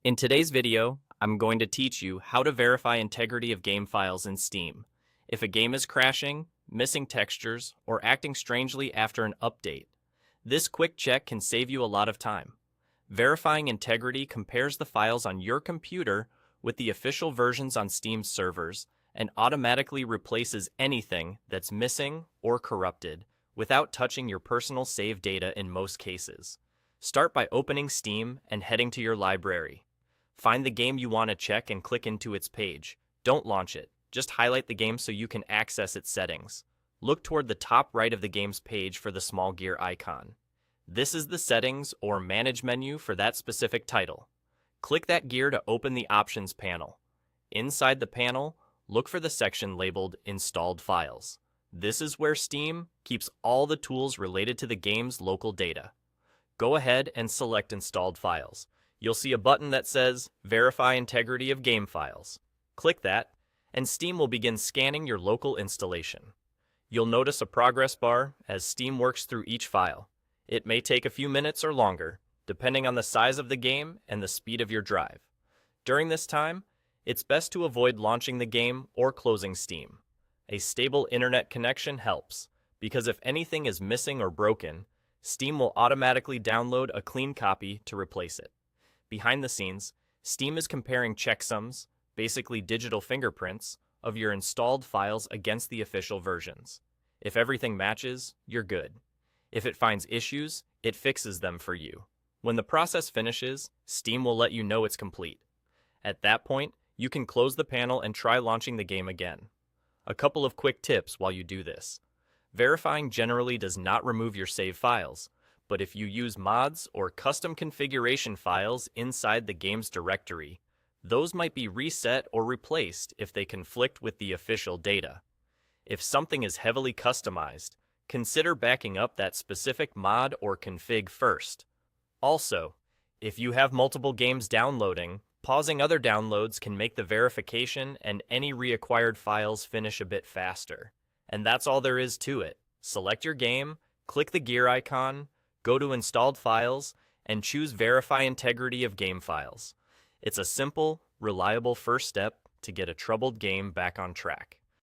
In today's video, I'm going to teach you how to verify integrity of game files in Steam. If a game is crashing, missing textures, or acting strangely after an update, this quick check can save you a lot of time. Verifying integrity compares the files on your computer with the official versions on Steam's servers and automatically replaces anything that's missing or corrupted without touching your personal save data in most cases. Start by opening Steam and heading to your library. Find the game you want to check and click into its page. Don't launch it. Just highlight the game so you can access its settings. Look toward the top right of the game's page for the small gear icon. This is the settings or manage menu for that specific title. Click that gear to open the options panel. Inside the panel, look for the section labeled Installed Files. This is where Steam keeps all the tools related to the game's local data. Go ahead and select Installed Files. You'll see a button that says Verify Integrity of Game Files. Click that, and Steam will begin scanning your local installation. You'll notice a progress bar as Steam works through each file. It may take a few minutes or longer, depending on the size of the game and the speed of your drive. During this time, it's best to avoid launching the game or closing Steam. A stable internet connection helps, because if anything is missing or broken, Steam will automatically download a clean copy to replace it. Behind the scenes, Steam is comparing checksums, basically digital fingerprints, of your installed files against the official versions. If everything matches, you're good. If it finds issues, it fixes them for you. When the process finishes, Steam will let you know it's complete. At that point, you can close the panel and try launching the game again. A couple of quick tips while you do this. Verifying generally does not remove your save files, but if you use mods or custom configuration files inside the game's directory, those might be reset or replaced if they conflict with the official data. If something is heavily customized, consider backing up that specific mod or config first. Also, if you have multiple games downloading, pausing other downloads can make the verification and any reacquired files finish a bit faster. And that's all there is to it. Select your game, click the gear icon, go to Installed Files, and choose Verify Integrity of Game Files. It's a simple, reliable first step to get a troubled game back on track.